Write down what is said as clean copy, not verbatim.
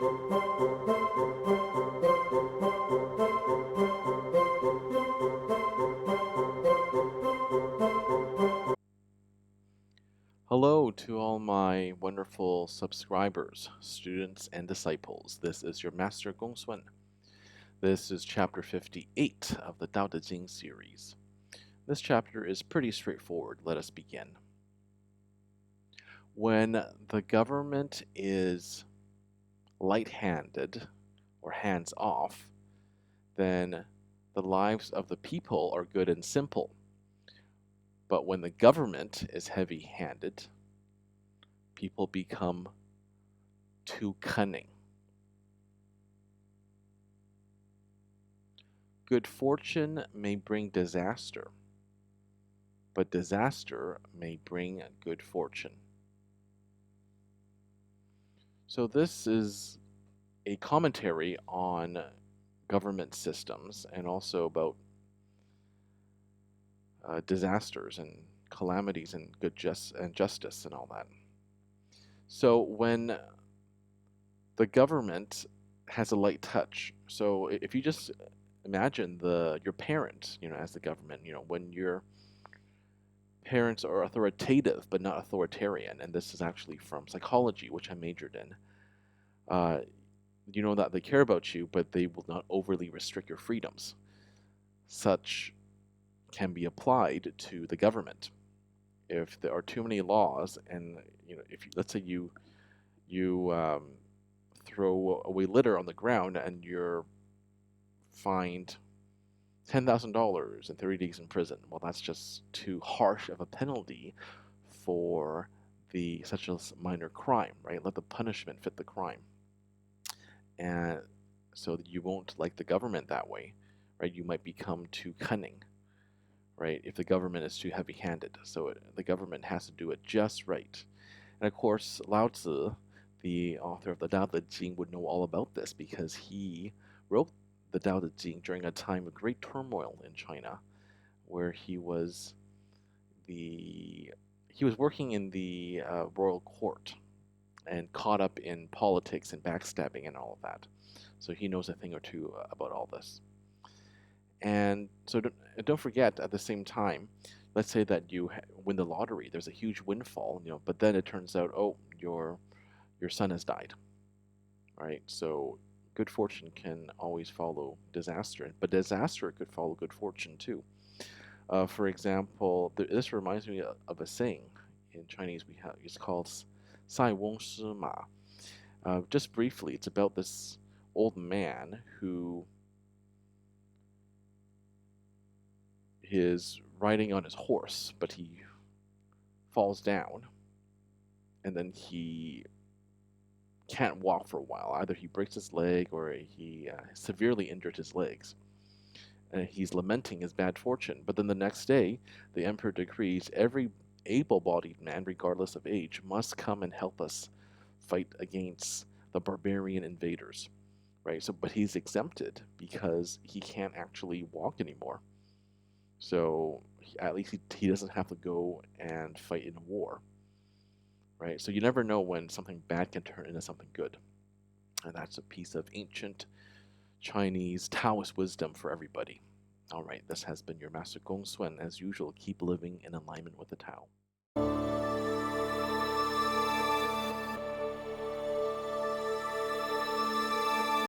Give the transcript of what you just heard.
Hello to all my wonderful subscribers, students, and disciples. This is your Master GongSun. This is chapter 58 of the Tao Te Ching series. This chapter is pretty straightforward. Let us begin. When the government is light-handed or hands-off, then the lives of the people are good and simple. But when the government is heavy-handed, people become too cunning. Good fortune may bring disaster, but disaster may bring good fortune. So this is a commentary on government systems and also about disasters and calamities and justice and all that. So when the government has a light touch, so if you just imagine your parent, as the government, when your parents are authoritative but not authoritarian, and this is actually from psychology, which I majored in. You know that they care about you, but they will not overly restrict your freedoms. Such can be applied to the government. If there are too many laws, and if let's say you throw away litter on the ground and you're fined $10,000 and 30 days in prison. Well, that's just too harsh of a penalty for such a minor crime, right? Let the punishment fit the crime. And so that you won't like the government that way, right? You might become too cunning, right? If the government is too heavy-handed. So the government has to do it just right. And of course, Lao Tzu, the author of the Tao Te Ching, would know all about this because he wrote the Tao Te Ching during a time of great turmoil in China, where he was working in the royal court and caught up in politics and backstabbing and all of that. So he knows a thing or two about all this. And so don't forget, at the same time, let's say that you win the lottery. There's a huge windfall, but then it turns out, oh, your son has died, right? So good fortune can always follow disaster, but disaster could follow good fortune too. For example, this reminds me of a saying in Chinese. It's called "Sai Wong Shi Ma." Just briefly, it's about this old man who is riding on his horse, but he falls down, and then he can't walk for a while. Either he breaks his leg or he severely injured his legs. And he's lamenting his bad fortune. But then the next day, the emperor decrees every able-bodied man, regardless of age, must come and help us fight against the barbarian invaders, right? So, but he's exempted because he can't actually walk anymore. So at least he doesn't have to go and fight in a war, right? So you never know when something bad can turn into something good. And that's a piece of ancient Chinese Taoist wisdom for everybody. All right, this has been your Master GongSun. As usual, keep living in alignment with the Tao.